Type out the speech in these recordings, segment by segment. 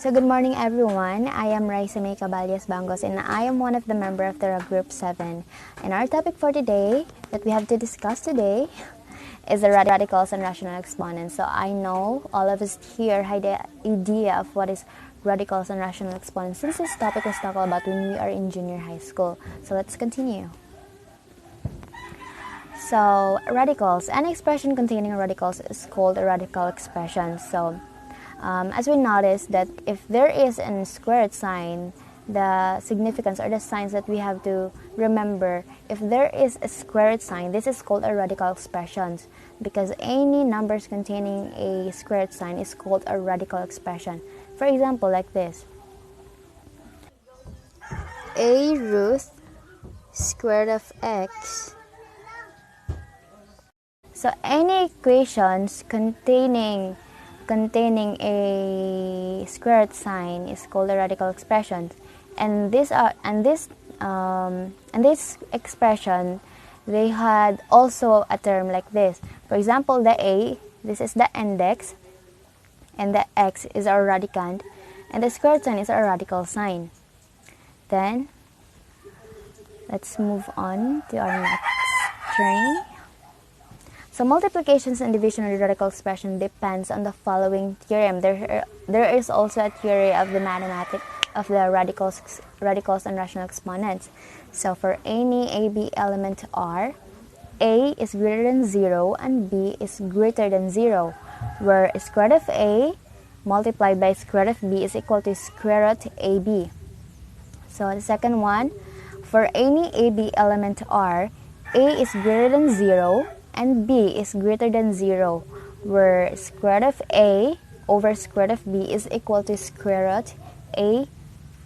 So good morning everyone. I am Raisa May Caballes Bangos and I am one of the member of the Group 7. And our topic for today that we have to discuss today is the radicals and rational exponents. So I know all of us here had the idea of what is radicals and rational exponents since this topic was talked about when we are in junior high school. So let's continue. So radicals, an expression containing radicals is called a radical expression. So as we notice that if there is a squared sign, the significance or the signs that we have to remember, if there is a squared sign, this is called a radical expression because any numbers containing a squared sign is called a radical expression. For example, like this: a root square of x. So any equations containing a squared sign is called a radical expression, and this expression, they had also a term like this. For example, the a, this is the index, and the x is our radicand, and the squared sign is our radical sign. Then let's move on to our next training. So multiplications and division of the radical expression depends on the following theorem. There is also a theory of the mathematics of the radicals and rational exponents. So for any AB element R, A is greater than 0 and B is greater than 0, where square root of A multiplied by square root of B is equal to square root AB. So the second one, for any AB element R, A is greater than 0 and B is greater than 0, where square root of A over square root of B is equal to square root A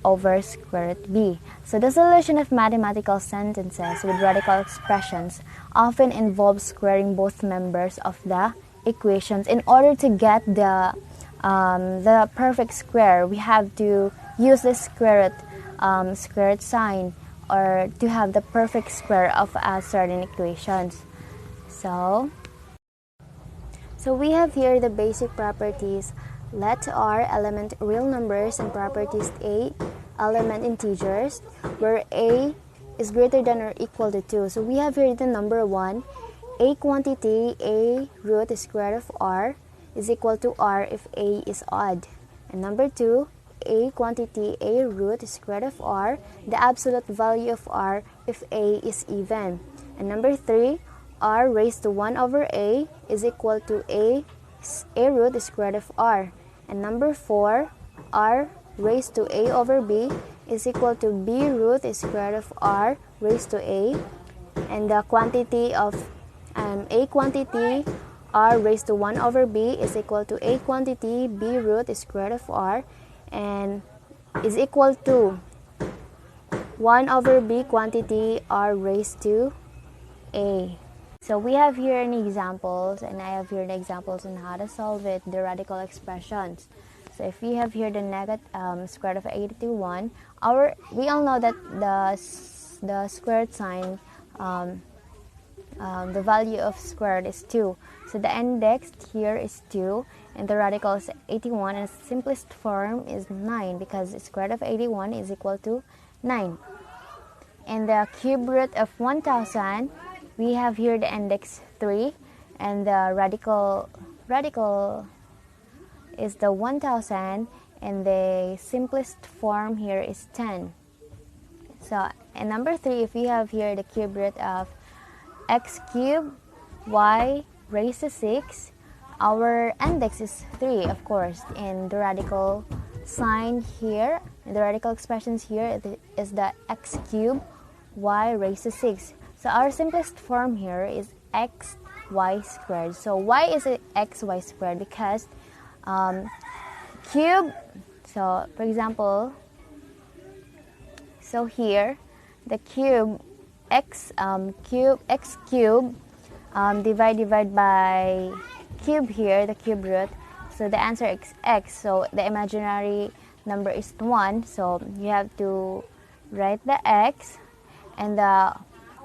over square root B. So the solution of mathematical sentences with radical expressions often involves squaring both members of the equations. In order to get the perfect square, we have to use the square root sign, or to have the perfect square of a certain equations. So we have here the basic properties. Let R element real numbers and properties A element integers, where A is greater than or equal to 2. So we have here the number 1, A quantity A root square of R is equal to R if A is odd. And number 2, A quantity A root square of R, the absolute value of R if A is even. And number 3, R raised to 1 over A is equal to A root square of R. And number 4, R raised to A over B is equal to B root square of R raised to A. And the quantity of A quantity R raised to 1 over B is equal to A quantity B root square of R, and is equal to 1 over B quantity R raised to A. So we have here any examples, and I have here the examples on how to solve it, the radical expressions. So if we have here the negative square root of 81, we all know that the squared sign, the value of squared is 2. So the index here is 2, and the radical is 81, and the simplest form is 9 because the square root of 81 is equal to 9. And the cube root of 1000, we have here the index 3, and the radical is the 1000, and the simplest form here is 10. So and number 3, if we have here the cube root of x cubed y raised to 6, our index is 3, of course, and the radical sign here, the radical expressions here is the x cubed y raised to 6. So our simplest form here is xy squared. So why is it xy squared? Because cube, so for example, so here the cube x cube divide by cube here, the cube root, so the answer is x. So the imaginary number is 1, so you have to write the x, and the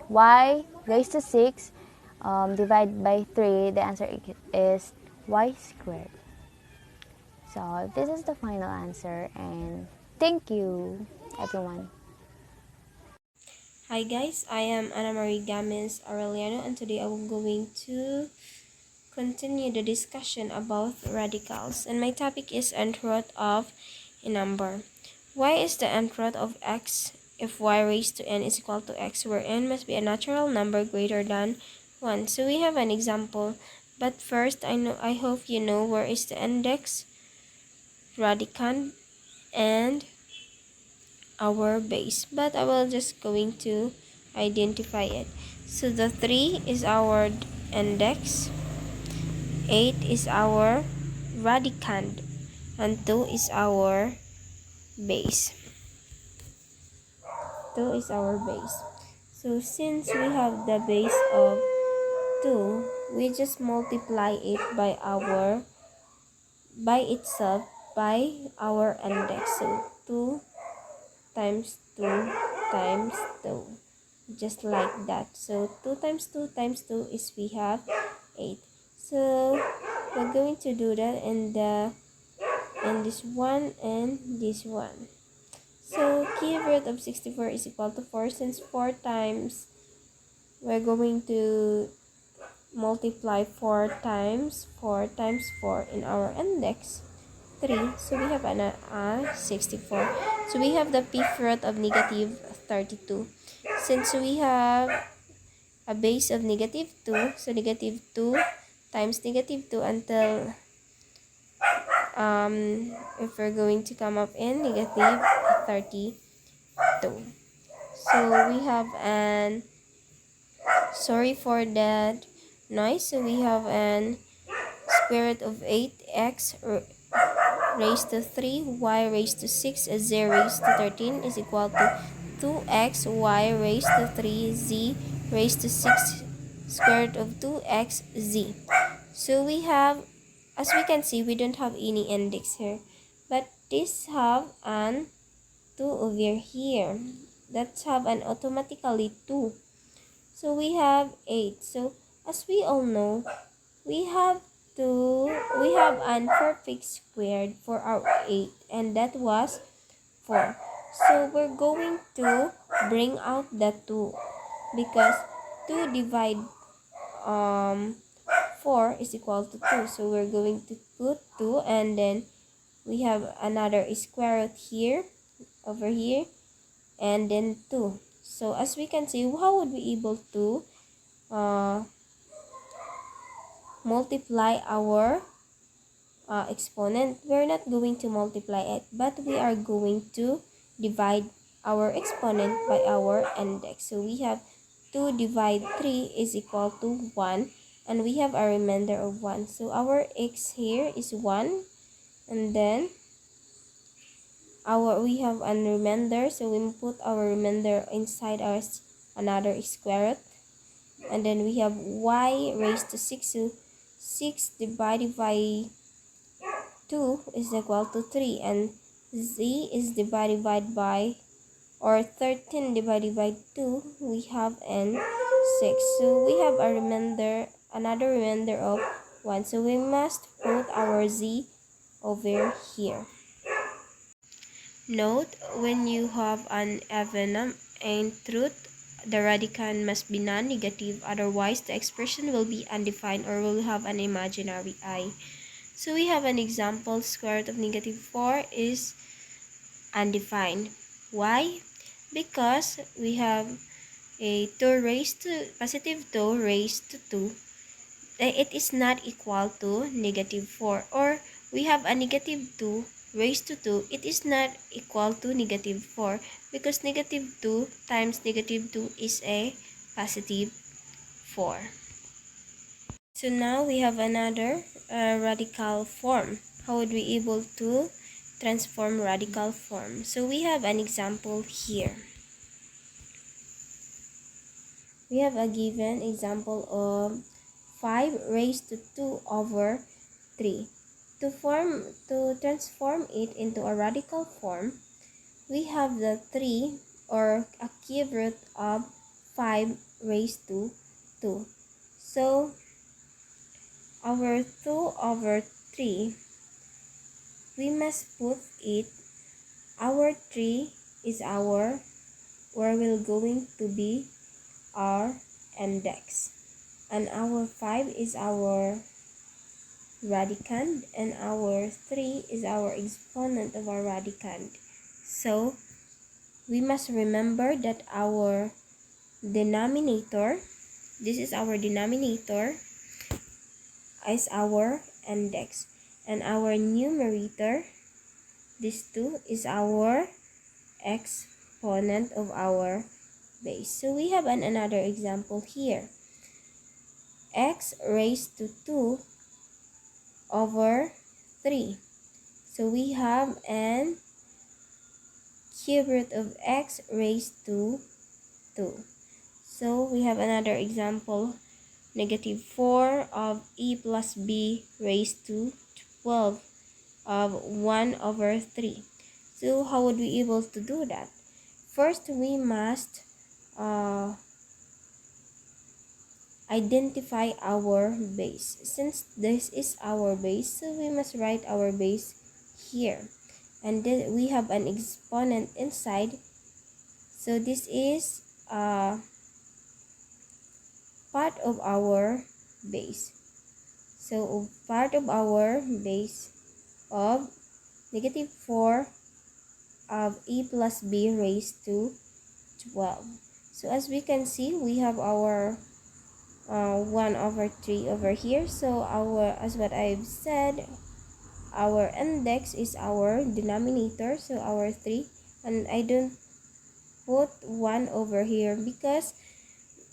y raised to 6 divided by 3, the answer is y squared. So this is the final answer, and thank you everyone. Hi guys, I am Ana Marie Games Aureliano, and today I am going to continue the discussion about radicals, and my topic is nth root of a number. Y is the nth root of x if y raised to n is equal to x, where n must be a natural number greater than 1. So we have an example, but first I hope you know where is the index, radicand, and our base, but I will just going to identify it. So the 3 is our index, 8 is our radicand, and 2 is our base. 2 is our base. So since we have the base of 2, we just multiply it by itself by our index. So 2 times 2 times 2, just like that. So 2 times 2 times 2 is we have 8. So we're going to do that in this one and this one. So cube root of 64 is equal to 4. Since 4 times, we're going to multiply 4 times 4 times 4 in our index, 3. So we have 64. So we have the fifth root of negative 32. Since we have a base of negative 2, so negative 2 times negative 2 until if we're going to come up in negative 32. So we have an, sorry for that noise, so we have an square root of 8x raised to 3, y raised to 6, z raised to 13 is equal to 2x, y raised to 3, z raised to 6, square root of 2x, z. So we have, as we can see, we don't have any index here, but this have an 2 over here. Let's have an automatically 2. So we have 8. So as we all know, we have an perfect squared for our 8, and that was 4. So we're going to bring out the 2 because 2 divide 4 is equal to 2. So we're going to put 2, and then we have another square root here, over here, and then 2. So as we can see, how would we able to multiply our exponent? We're not going to multiply it, but we are going to divide our exponent by our index. So we have 2 divide 3 is equal to 1, and we have a remainder of 1. So our x here is 1, and then we have a remainder, so we put our remainder inside our another square root, and then we have y raised to 6. So 6 divided by 2 is equal to 3, and z is divided by, or 13 divided by 2, we have n 6. So we have a remainder, another remainder of 1. So we must put our z over here. Note, when you have an even nth root, the radicand must be non-negative, otherwise the expression will be undefined or will have an imaginary I. So we have an example, square root of negative 4 is undefined. Why? Because we have a 2 raised to positive 2 raised to 2. It is not equal to negative 4, or we have a negative 2 raised to 2, it is not equal to negative 4, because negative 2 times negative 2 is a positive 4. So now we have another radical form. How would we able to transform radical form? So we have an example here. We have a given example of 5 raised to 2 over 3. To transform it into a radical form, we have the 3, or a cube root of 5 raised to 2. So our 2 over 3 we must put it, our 3 is our, where will going to be our index, and our 5 is our radicand, and our 3 is our exponent of our radicand. So we must remember that our denominator, this is our denominator, is our index, and our numerator, this 2, is our exponent of our base. So we have another example here. X raised to 2 over 3. So we have an cube root of x raised to 2. So we have another example, negative 4 of e plus b raised to 12 of 1 over 3. So how would we able to do that? First, we must identify our base. Since this is our base, so we must write our base here. And then we have an exponent inside. So this is part of our base. So part of our base of negative 4 of e plus b raised to 12. So as we can see, we have our 1 over 3 over here. So our, as what I've said, our index is our denominator, so our 3, and I don't put 1 over here because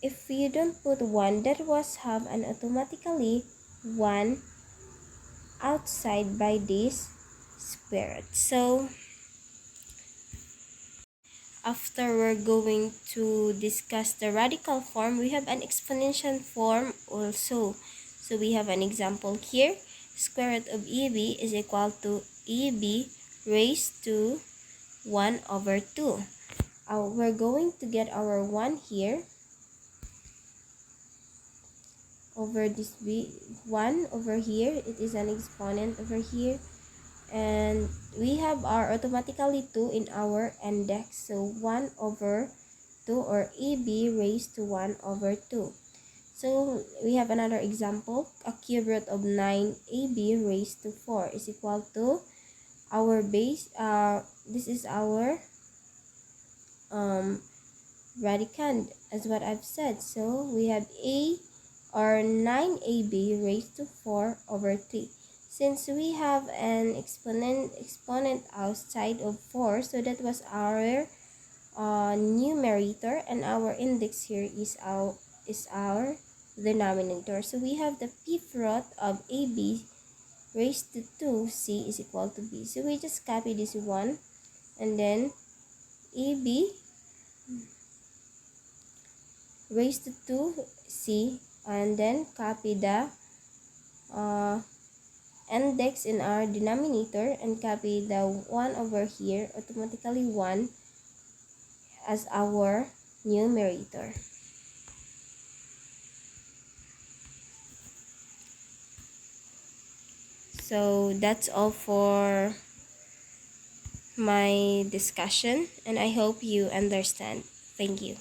if you don't put 1, that was have an automatically 1 outside by this square. So after we're going to discuss the radical form, we have an exponential form also. So we have an example here. Square root of EB is equal to EB raised to 1 over 2. We're going to get our 1 here over this 1 over here. It is an exponent over here. And we have our automatically 2 in our index. So 1 over 2, or EB raised to 1 over 2. So we have another example. A cube root of 9AB raised to 4 is equal to our base. This is our radicand, as what I've said. So we have A, or 9AB raised to 4 over 3. Since we have an exponent outside of 4, so that was our numerator, and our index here is our denominator. So we have the fifth root of AB raised to 2c is equal to b. So we just copy this one, and then AB raised to 2c, and then copy the index in our denominator, and copy the 1 over here, automatically 1, as our numerator. So that's all for my discussion, and I hope you understand. Thank you.